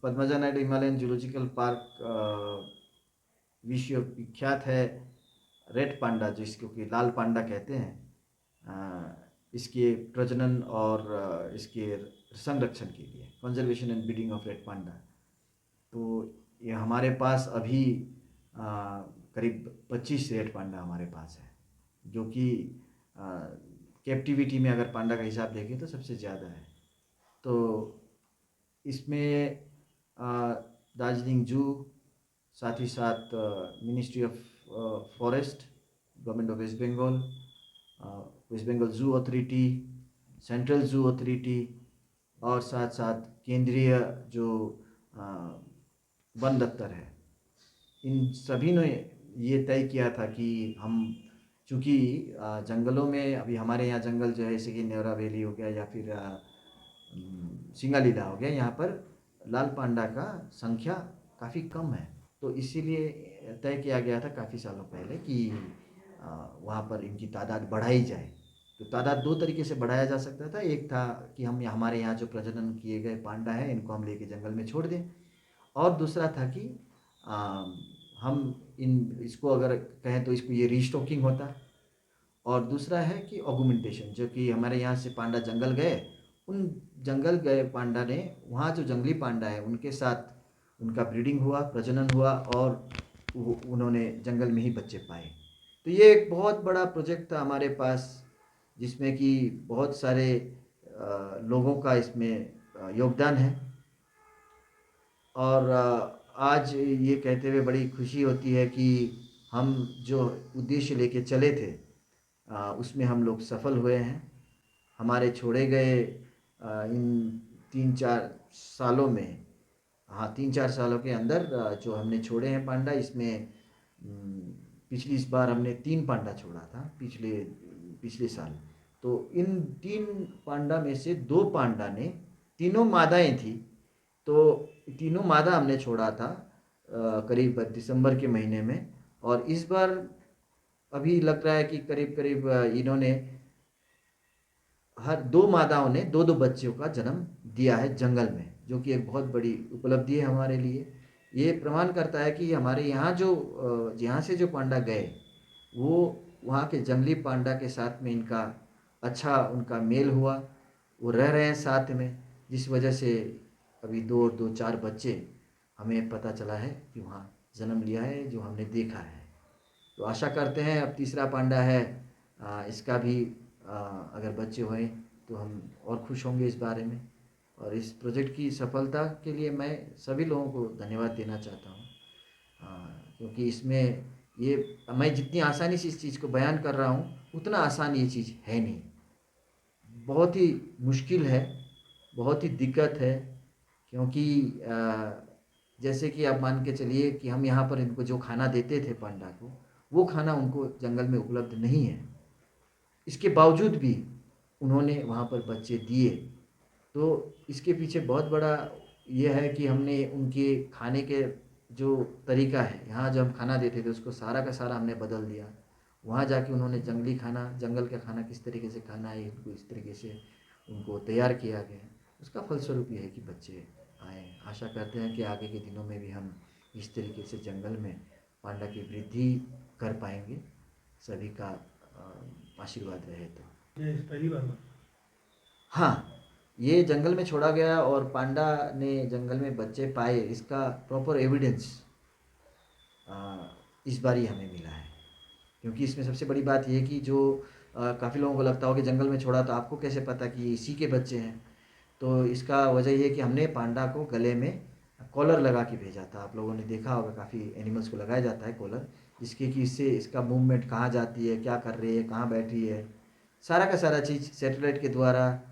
Padmaja Naidu Himalayan zoological park विश्व विख्यात है रेड पांडा, जिसको कि लाल पांडा कहते हैं, इसके प्रजनन और इसके संरक्षण के लिए, conservation and breeding of red panda. तो ये हमारे पास अभी करीब 25 रेड पांडा हमारे पास है, जो कि कैप्टिविटी में अगर पांडा का हिसाब देखें तो सबसे ज़्यादा है। तो इसमें दार्जिलिंग जू, साथ ही साथ ministry of forest, government of West Bengal, West Bengal zoo authority, central zoo authority और साथ साथ केंद्रीय जो वन दफ्तर है, इन सभी ने ये तय किया था कि हम, चूँकि जंगलों में अभी हमारे यहाँ जंगल जो है, जैसे कि नेवरा वैली हो गया या फिर सिंगालीला हो गया, यहाँ पर लाल पांडा का संख्या काफ़ी कम है। तो इसीलिए तय किया गया था काफ़ी सालों पहले कि वहाँ पर इनकी तादाद बढ़ाई जाए। तो तादाद दो तरीके से बढ़ाया जा सकता था। एक था कि हम हमारे यहाँ जो प्रजनन किए गए पांडा हैं, इनको हम लेके जंगल में छोड़ दें, और दूसरा था कि हम इसको अगर कहें तो इसको ये रीस्टॉकिंग होता। और दूसरा है कि ऑगुमेंटेशन, जो कि हमारे यहाँ से पांडा जंगल गए, उन जंगल गए पांडा ने वहाँ जो जंगली पांडा है उनके साथ उनका ब्रीडिंग हुआ, प्रजनन हुआ, और उन्होंने जंगल में ही बच्चे पाए। तो ये एक बहुत बड़ा प्रोजेक्ट था हमारे पास, जिसमें कि बहुत सारे लोगों का इसमें योगदान है। और आज ये कहते हुए बड़ी खुशी होती है कि हम जो उद्देश्य लेके चले थे उसमें हम लोग सफल हुए हैं। हमारे छोड़े गए इन 3-4 सालों में, हाँ 3-4 सालों के अंदर जो हमने छोड़े हैं पांडा, इसमें पिछली इस बार हमने 3 पांडा छोड़ा था पिछले साल। तो इन 3 पांडा में से 2 पांडा ने, तीनों मादाएं थी, तो तीनों मादा हमने छोड़ा था करीब दिसंबर के महीने में। और इस बार अभी लग रहा है कि करीब करीब इन्होंने हर 2 मादाओं ने 2-2 बच्चों का जन्म दिया है जंगल में, जो कि एक बहुत बड़ी उपलब्धि है हमारे लिए। ये प्रमाण करता है कि हमारे यहाँ यहाँ से जो पांडा गए, वो वहाँ के जंगली पांडा के साथ में इनका अच्छा उनका मेल हुआ, वो रह रहे हैं साथ में, जिस वजह से अभी 2-4 बच्चे हमें पता चला है कि वहाँ जन्म लिया है, जो हमने देखा है। तो आशा करते हैं अब तीसरा पांडा है, इसका भी अगर बच्चे हुए तो हम और खुश होंगे इस बारे में। और इस प्रोजेक्ट की सफलता के लिए मैं सभी लोगों को धन्यवाद देना चाहता हूँ, क्योंकि इसमें ये, मैं जितनी आसानी से इस चीज़ को बयान कर रहा हूँ, उतना आसान ये चीज़ है नहीं, बहुत ही मुश्किल है, बहुत ही दिक्कत है। क्योंकि जैसे कि आप मान के चलिए कि हम यहाँ पर इनको जो खाना देते थे पांडा को, वो खाना उनको जंगल में उपलब्ध नहीं है। इसके बावजूद भी उन्होंने वहाँ पर बच्चे दिए। तो इसके पीछे बहुत बड़ा ये है कि हमने उनके खाने के जो तरीका है, यहाँ जो हम खाना देते थे उसको सारा का सारा हमने बदल दिया। वहाँ जाके उन्होंने जंगली खाना, जंगल का खाना किस तरीके से खाना है, इनको इस तरीके से उनको तैयार किया गया। उसका फलस्वरूप ये है कि बच्चे आए। आशा करते हैं कि आगे के दिनों में भी हम इस तरीके से जंगल में पांडा की वृद्धि कर पाएंगे। सभी का आशीर्वाद रहे तो। ये पहली बार हुआ। हाँ, ये जंगल में छोड़ा गया और पांडा ने जंगल में बच्चे पाए, इसका प्रॉपर एविडेंस इस बार ही हमें मिला है। क्योंकि इसमें सबसे बड़ी बात ये है कि जो काफ़ी लोगों को लगता हो कि जंगल में छोड़ा तो आपको कैसे पता कि ये इसी के बच्चे हैं। तो इसका वजह ये है कि हमने पांडा को गले में कॉलर लगा के भेजा था। आप लोगों ने देखा होगा, काफ़ी एनिमल्स को लगाया जाता है कॉलर, जिसके कि इससे इसका मूवमेंट कहाँ जाती है, क्या कर रही है, कहाँ बैठ रही है, सारा का सारा चीज़ सैटेलाइट के द्वारा,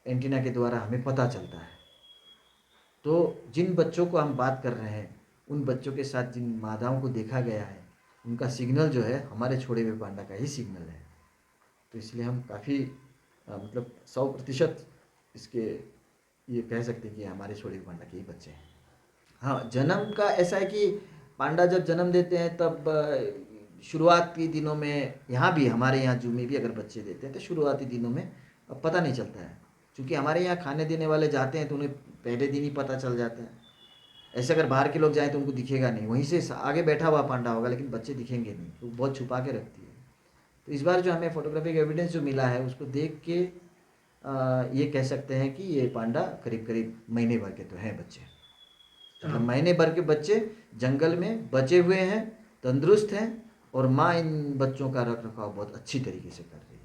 एंटीना के द्वारा हमें पता चलता है। तो जिन बच्चों को हम बात कर रहे हैं, उन बच्चों के साथ जिन मादाओं को देखा गया है, उनका सिग्नल जो है हमारे छोड़े हुए पांडा का ही सिग्नल है। तो इसलिए हम काफ़ी मतलब 100% इसके ये कह सकते हैं कि हमारे छोड़े हुए पांडा के ही बच्चे हैं। हाँ, जन्म का ऐसा है कि पांडा जब जन्म देते हैं तब शुरुआती दिनों में, यहाँ भी हमारे यहाँ जू में भी अगर बच्चे देते हैं तो शुरुआती दिनों में पता नहीं चलता है। क्योंकि हमारे यहाँ खाने देने वाले जाते हैं तो उन्हें पहले दिन ही पता चल जाता है। ऐसे अगर बाहर के लोग जाएँ तो उनको दिखेगा नहीं, वहीं से आगे बैठा हुआ पांडा होगा लेकिन बच्चे दिखेंगे नहीं, वो बहुत छुपा के रखती है। तो इस बार जो हमें फोटोग्राफिक एविडेंस जो मिला है उसको देख के ये कह सकते हैं कि ये पांडा करीब करीब महीने भर के तो हैं बच्चे, मतलब हाँ। महीने भर के बच्चे जंगल में बचे हुए हैं, तंदुरुस्त हैं, और माँ इन बच्चों का रख रखाव बहुत अच्छी तरीके से कर रही है।